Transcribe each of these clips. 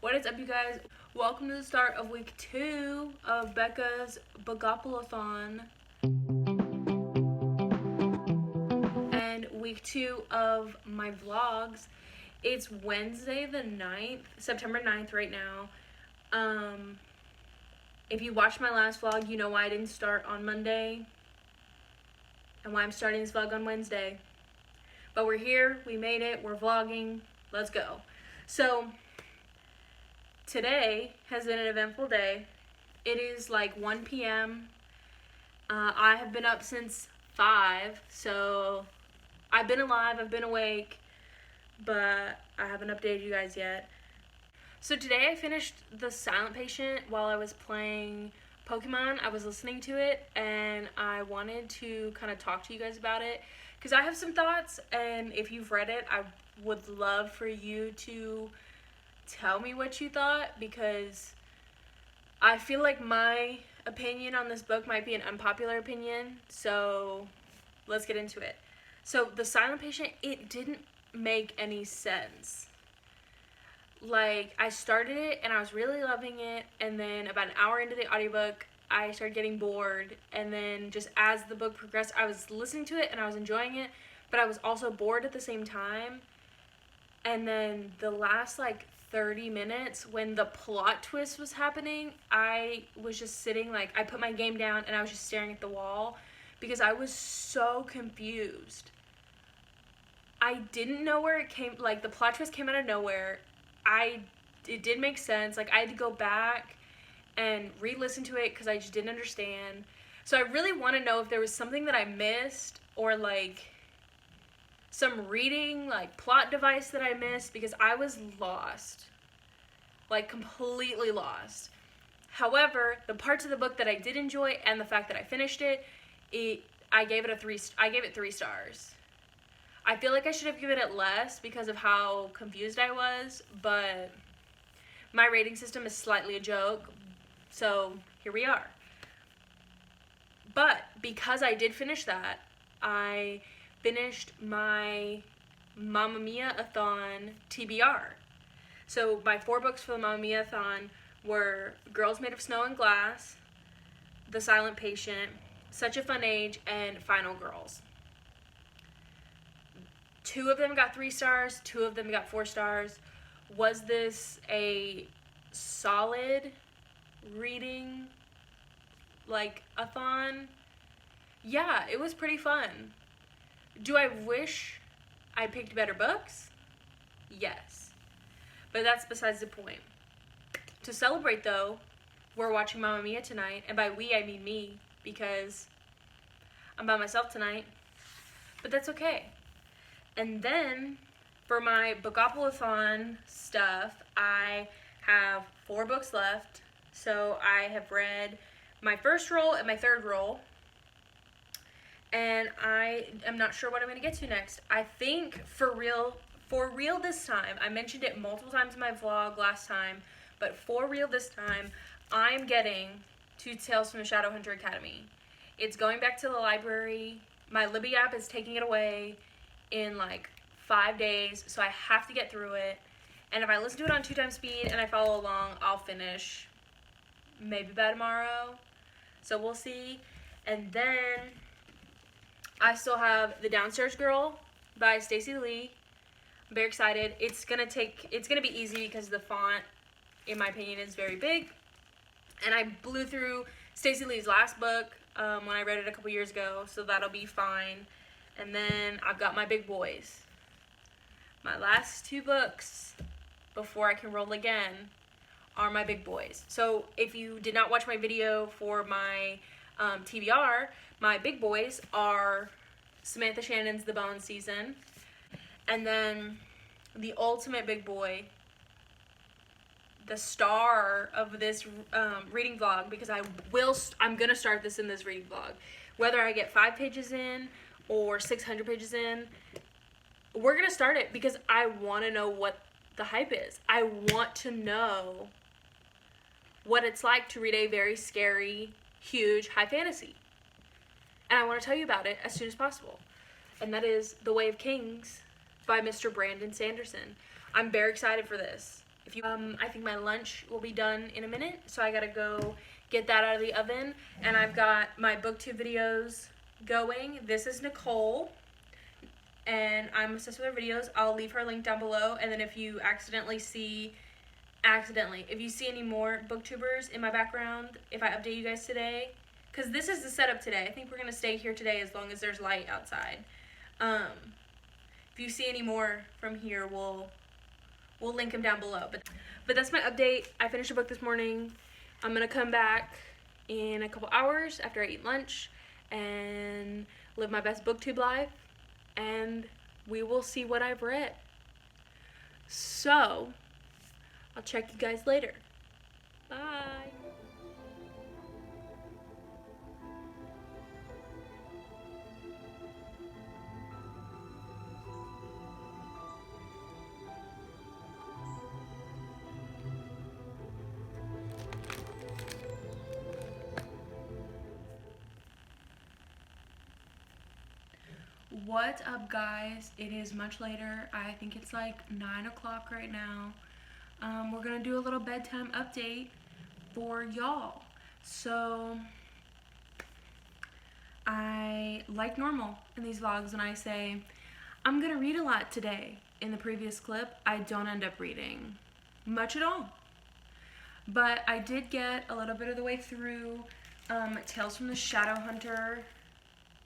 What is up, you guys? Welcome to the start of week 2 of Becca's Bookoplathon and week 2 of my vlogs. It's Wednesday the 9th, September 9th right now. If you watched my last vlog, you know why I didn't start on Monday and why I'm starting this vlog on Wednesday. But we're here, we made it, we're vlogging, let's go. So, today has been an eventful day. It is like 1 p.m. I have been up since 5, so I've been alive, I've been awake, but I haven't updated you guys yet. So today I finished The Silent Patient while I was playing Pokemon. I was listening to it and I wanted to kind of talk to you guys about it because I have some thoughts, and if you've read it, I would love for you to tell me what you thought, because I feel like my opinion on this book might be an unpopular opinion. So let's get into it. So The Silent Patient, it didn't make any sense. Like, I started it and I was really loving it, and then about an hour into the audiobook I started getting bored, and then just as the book progressed I was listening to it and I was enjoying it, but I was also bored at the same time. And then the last like 30 minutes when the plot twist was happening, I was just sitting, like, I put my game down and I was just staring at the wall because I was so confused. I didn't know where it came, like, the plot twist came out of nowhere. It did make sense. Like, I had to go back and re-listen to it because I just didn't understand. So I really want to know if there was something that I missed, or like some reading, like, plot device that I missed, because I was lost. Like, completely lost. However, the parts of the book that I did enjoy and the fact that I finished it, I gave it 3 stars. I feel like I should have given it less because of how confused I was, but my rating system is slightly a joke, so here we are. But because I did finish that, I finished my Mamma Mia-a-thon TBR. So my 4 books for the Mamma Mia-a-thon were Girls Made of Snow and Glass, The Silent Patient, Such a Fun Age, and Final Girls. 2 of them got 3 stars, 2 of them got 4 stars. Was this a solid reading, like, a-thon? Yeah, it was pretty fun. Do I wish I picked better books? Yes. But that's besides the point. To celebrate, though, we're watching Mamma Mia tonight. And by we, I mean me, because I'm by myself tonight. But that's okay. And then, for my Bookoplathon stuff, I have 4 books left. So I have read my first roll and my third roll. And I am not sure what I'm going to get to next. I think for real this time, I mentioned it multiple times in my vlog last time, but for real this time, I'm getting to Tales from the Shadowhunter Academy. It's going back to the library. My Libby app is taking it away in like 5 days, so I have to get through it. And if I listen to it on 2x speed and I follow along, I'll finish maybe by tomorrow. So we'll see. And then I still have The Downstairs Girl by Stacey Lee. I'm very excited. It's gonna be easy because the font, in my opinion, is very big. And I blew through Stacey Lee's last book when I read it a couple years ago, so that'll be fine. And then I've got my big boys. My last 2 books before I can roll again are my big boys. So if you did not watch my video for my TBR, my big boys are Samantha Shannon's The Bone season, and then the ultimate big boy, the star of this reading vlog, because I'm gonna start this in this reading vlog, whether I get 5 pages in or 600 pages in, we're gonna start it because I want to know what the hype is. I want to know what it's like to read a very scary, huge, high fantasy. And I want to tell you about it as soon as possible. And that is The Way of Kings by Mr. Brandon Sanderson. I'm very excited for this. If you, I think my lunch will be done in a minute, so I gotta go get that out of the oven. And I've got my booktube videos going. This is Nicole, and I'm obsessed with her videos. I'll leave her link down below, and then if you if you see any more booktubers in my background, if I update you guys today, because this is the setup today. I think we're gonna stay here today as long as there's light outside. If you see any more from here, we'll link them down below. But that's my update. I finished a book this morning. I'm gonna come back in a couple hours after I eat lunch and live my best booktube life, and we will see what I've read. So I'll check you guys later. Bye. What's up, guys? It is much later. I think it's like 9 o'clock right now. We're gonna do a little bedtime update for y'all. So I, like normal in these vlogs, when I say I'm gonna read a lot today in the previous clip, I don't end up reading much at all. But I did get a little bit of the way through Tales from the Shadowhunter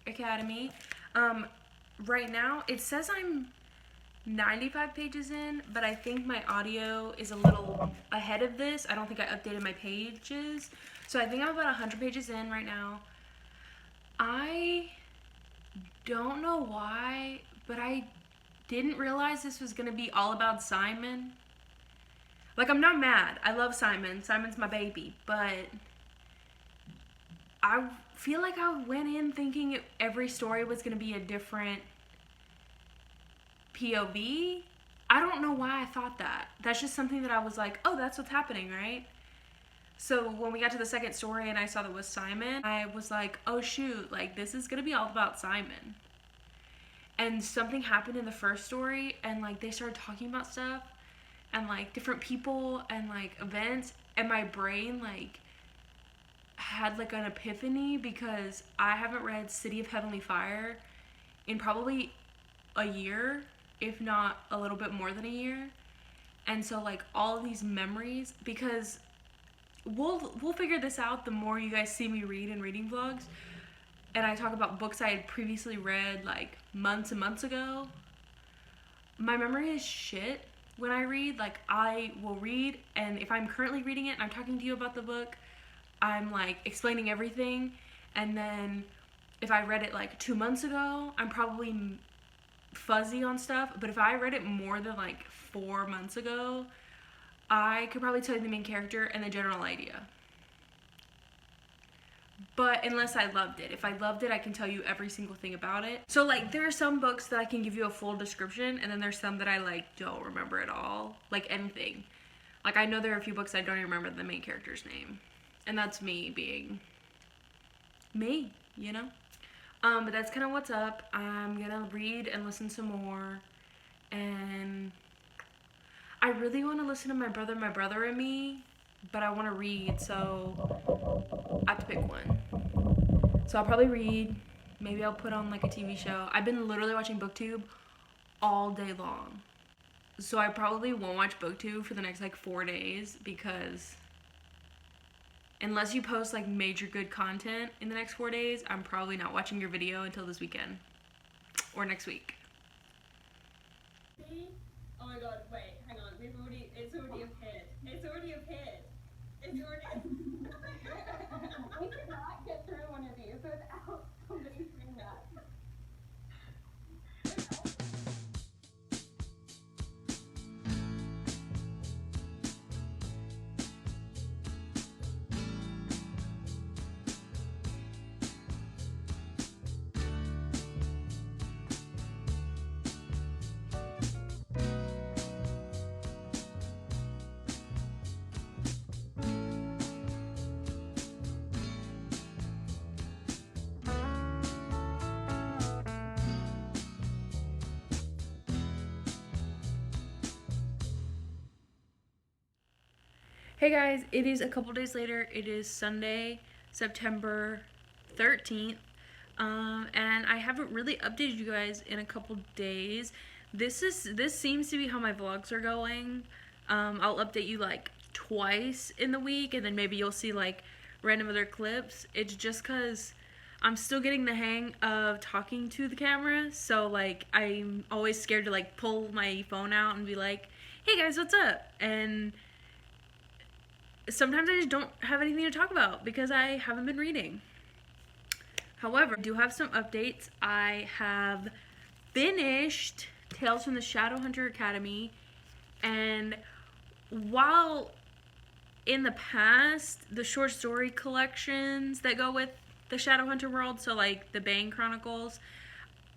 Academy. Right now it says I'm 95 pages in, but I think my audio is a little ahead of this. I don't think I updated my pages, so I think I'm about 100 pages in right now. I don't know why, but I didn't realize this was gonna be all about Simon. Like, I'm not mad. I love Simon. Simon's my baby, but I feel like I went in thinking every story was gonna be a different POV. I don't know why I thought that. That's just something that I was like, oh, that's what's happening, right? So when we got to the second story and I saw that it was Simon, I was like, oh shoot, like this is gonna be all about Simon. And something happened in the first story, and like they started talking about stuff and like different people and like events, and my brain like had like an epiphany, because I haven't read City of Heavenly Fire in probably a year, if not a little bit more than a year. And so like all of these memories, because we'll figure this out the more you guys see me read in reading vlogs, and I talk about books I had previously read like months and months ago. My memory is shit when I read. Like, I will read, and if I'm currently reading it and I'm talking to you about the book, I'm like explaining everything, and then if I read it like 2 months ago, I'm probably fuzzy on stuff. But if I read it more than like 4 months ago, I could probably tell you the main character and the general idea. But unless I loved it. If I loved it, I can tell you every single thing about it. So like there are some books that I can give you a full description, and then there's some that I like don't remember at all. Like anything. Like I know there are a few books I don't even remember the main character's name. And that's me being me, you know? But that's kind of what's up. I'm gonna read and listen some more. And I really want to listen to My Brother and Me, but I want to read, so I have to pick one. So I'll probably read. Maybe I'll put on like a TV show. I've been literally watching BookTube all day long. So I probably won't watch BookTube for the next like 4 days, because unless you post like major good content in the next 4 days, I'm probably not watching your video until this weekend or next week. Oh my god, wait, hang on. It's already appeared. It's already appeared. It's already. We cannot get through one of these without somebody doing that. Hey guys, it is a couple days later. It is Sunday, September 13th, and I haven't really updated you guys in a couple days. This seems to be how my vlogs are going. I'll update you like twice in the week, and then maybe you'll see like random other clips. It's just because I'm still getting the hang of talking to the camera, so like I'm always scared to like pull my phone out and be like, hey guys, what's up? And sometimes I just don't have anything to talk about because I haven't been reading. However, I do have some updates. I have finished Tales from the Shadowhunter Academy, and while in the past, the short story collections that go with the Shadowhunter world, so like the Bane Chronicles,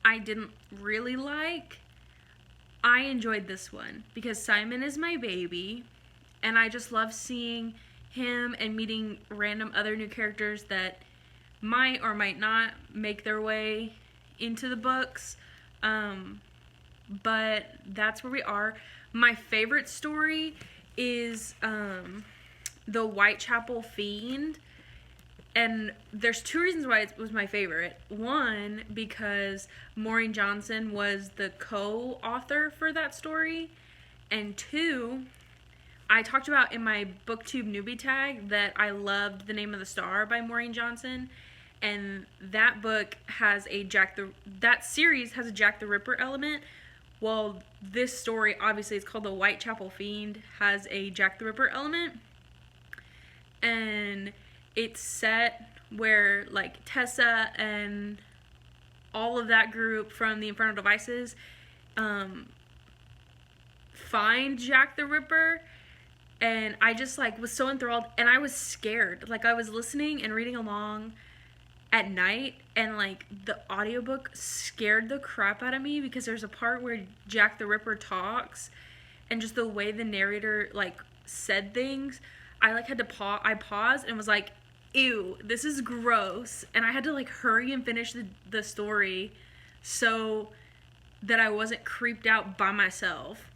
I didn't really like, I enjoyed this one because Simon is my baby. And I just love seeing him and meeting random other new characters that might or might not make their way into the books. But that's where we are. My favorite story is the Whitechapel Fiend. And there's two reasons why it was my favorite. One, because Maureen Johnson was the co-author for that story. And two, I talked about in my booktube newbie tag that I loved The Name of the Star by Maureen Johnson, and that book has that series has a Jack the Ripper element. Well, this story, obviously it's called The Whitechapel Fiend, has a Jack the Ripper element, and it's set where like Tessa and all of that group from the Infernal Devices find Jack the Ripper. And I just like was so enthralled, and I was scared. Like I was listening and reading along at night, and like the audiobook scared the crap out of me because there's a part where Jack the Ripper talks, and just the way the narrator like said things, I like had to I paused and was like, ew, this is gross. And I had to like hurry and finish the story so that I wasn't creeped out by myself.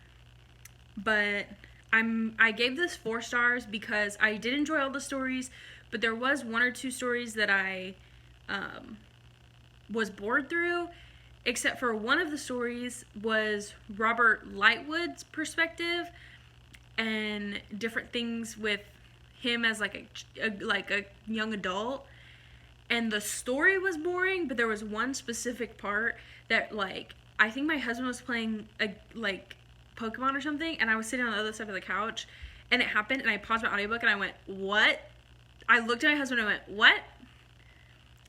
But I gave this 4 stars because I did enjoy all the stories, but there was 1 or 2 stories that I was bored through, except for one of the stories was Robert Lightwood's perspective and different things with him as like a young adult. And the story was boring, but there was one specific part that like I think my husband was playing Pokemon or something, and I was sitting on the other side of the couch, and it happened, and I paused my audiobook, and I went, what? I looked at my husband, and I went, what?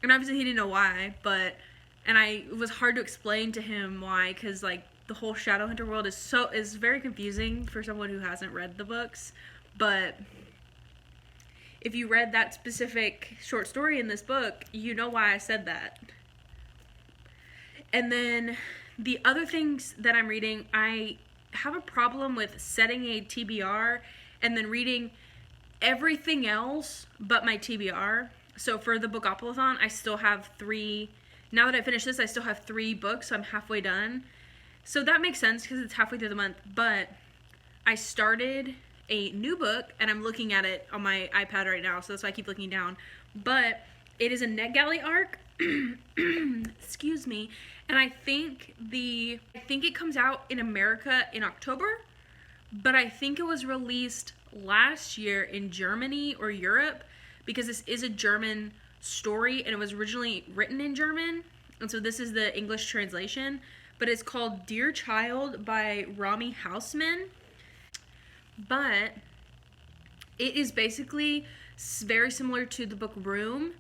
And obviously he didn't know why, and it was hard to explain to him why, because, like, the whole Shadowhunter world is very confusing for someone who hasn't read the books, but if you read that specific short story in this book, you know why I said that. And then the other things that I'm reading, I have a problem with setting a TBR and then reading everything else but my TBR. So for the Bookoplathon, I still have 3. Now that I finished this, I still have 3 books, so I'm halfway done. So that makes sense because it's halfway through the month. But I started a new book, and I'm looking at it on my iPad right now, so that's why I keep looking down. But it is a NetGalley arc. Excuse me. And I think it comes out in America in October, but I think it was released last year in Germany or Europe because this is a German story and it was originally written in German. And so this is the English translation, but it's called Dear Child by Rami Hausman. But it is basically very similar to the book Room,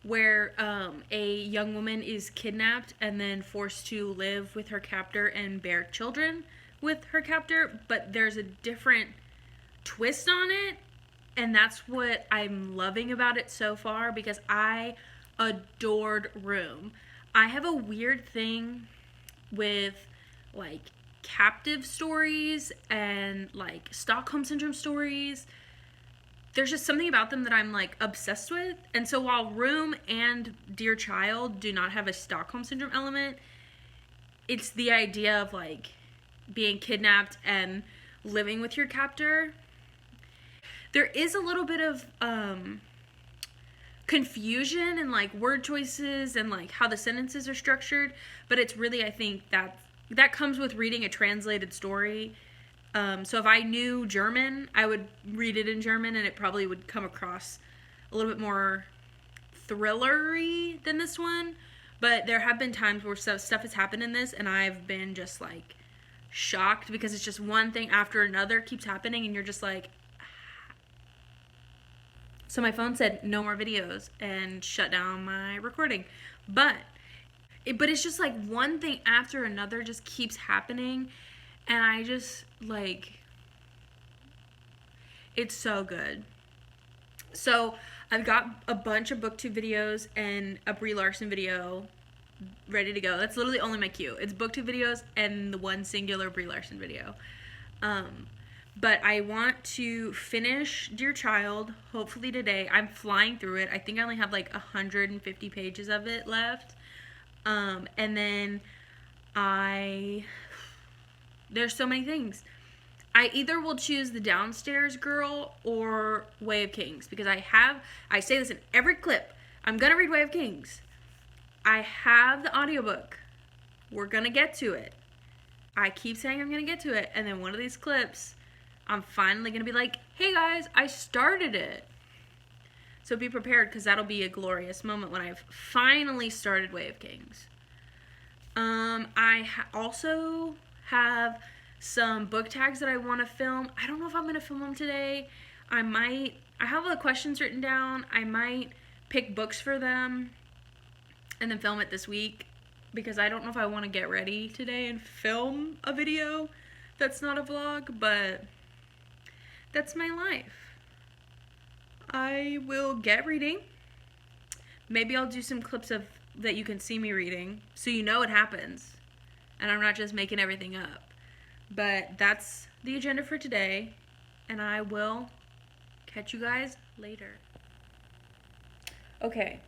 where a young woman is kidnapped and then forced to live with her captor and bear children with her captor, but there's a different twist on it, and that's what I'm loving about it so far because I adored Room. I have a weird thing with like captive stories and like Stockholm Syndrome stories. There's just something about them that I'm like obsessed with. And so while Room and Dear Child do not have a Stockholm Syndrome element, it's the idea of like being kidnapped and living with your captor. There is a little bit of confusion and like word choices and like how the sentences are structured, but it's really, I think that comes with reading a translated story. So if I knew German, I would read it in German and it probably would come across a little bit more thrillery than this one. But there have been times where stuff has happened in this and I've been just like shocked because it's just one thing after another keeps happening and you're just like. So my phone said no more videos and shut down my recording. But it's just like one thing after another just keeps happening. And I just like, it's so good. So I've got a bunch of BookTube videos and a Brie Larson video ready to go. That's literally only my queue. It's BookTube videos and the one singular Brie Larson video. But I want to finish Dear Child, hopefully today. I'm flying through it. I think I only have like 150 pages of it left. And then there's so many things. I either will choose The Downstairs Girl or Way of Kings, because I say this in every clip. I'm gonna read Way of Kings. I have the audiobook. We're gonna get to it. I keep saying I'm gonna get to it, and then one of these clips, I'm finally gonna be like, hey guys, I started it. So be prepared, because that'll be a glorious moment when I've finally started Way of Kings. I also have some book tags that I want to film. I don't know if I'm going to film them today. I have all the questions written down. I might pick books for them and then film it this week, because I don't know if I want to get ready today and film a video that's not a vlog, but that's my life. I will get reading. Maybe I'll do some clips of that you can see me reading so you know it happens and I'm not just making everything up. But that's the agenda for today, and I will catch you guys later. Okay,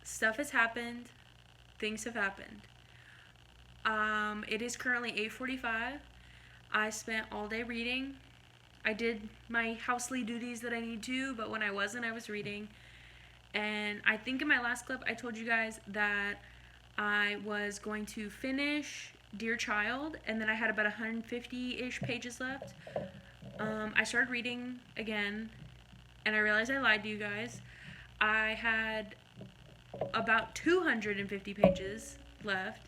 stuff has happened. Things have happened. It is currently 8:45. I spent all day reading. I did my housely duties that I need to, but when I wasn't, I was reading. And I think in my last clip, I told you guys that I was going to finish Dear Child, and then I had about 150-ish pages left. I started reading again, and I realized I lied to you guys. I had about 250 pages left,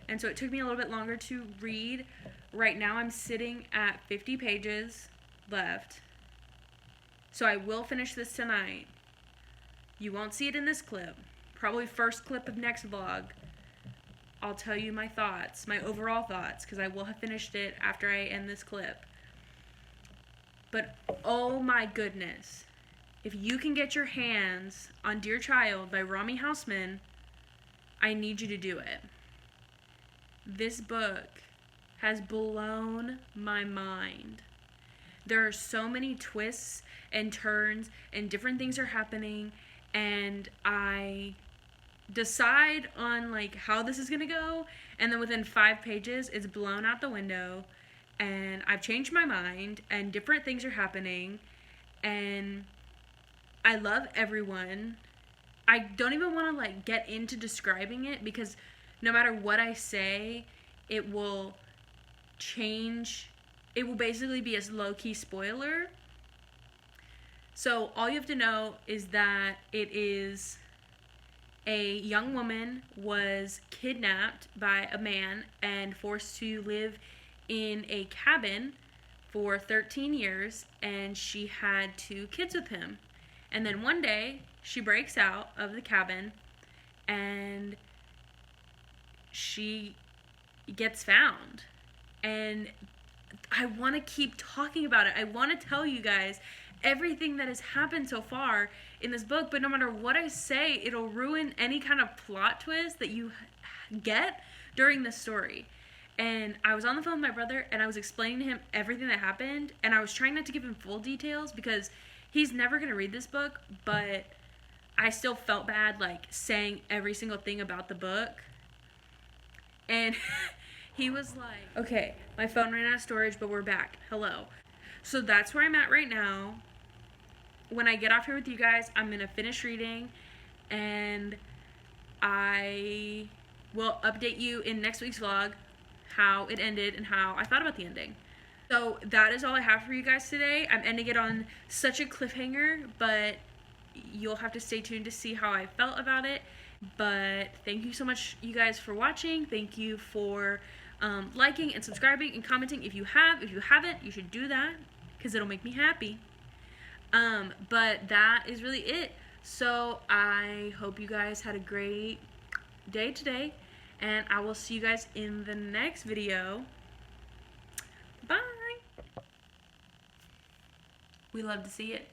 and so it took me a little bit longer to read. Right now I'm sitting at 50 pages left, so I will finish this tonight. You won't see it in this clip. Probably first clip of next vlog. I'll tell you my thoughts, my overall thoughts, because I will have finished it after I end this clip. But oh my goodness, if you can get your hands on Dear Child by Rami Hausman, I need you to do it. This book has blown my mind. There are so many twists and turns and different things are happening, and I decide on like how this is gonna go, and then within 5 pages it's blown out the window and I've changed my mind and different things are happening, and I love everyone. I don't even want to like get into describing it, because no matter what I say, it will change. It will basically be a low-key spoiler. So all you have to know is that it is a young woman was kidnapped by a man and forced to live in a cabin for 13 years, and she had 2 kids with him. And then one day she breaks out of the cabin and she gets found. And I want to keep talking about it. I want to tell you guys everything that has happened so far in this book, but no matter what I say, it'll ruin any kind of plot twist that you get during the story. And I was on the phone with my brother, and I was explaining to him everything that happened, and I was trying not to give him full details because he's never going to read this book, but I still felt bad, like, saying every single thing about the book. And he was like, okay, my phone ran out of storage, but we're back. Hello. So that's where I'm at right now. when I get off here with you guys, I'm going to finish reading, and I will update you in next week's vlog how it ended and how I thought about the ending. So that is all I have for you guys today. I'm ending it on such a cliffhanger, but you'll have to stay tuned to see how I felt about it. But thank you so much, you guys, for watching. Thank you for liking and subscribing and commenting if you have. If you haven't, you should do that because it'll make me happy. But that is really it. So I hope you guys had a great day today, and I will see you guys in the next video. Bye. We love to see it.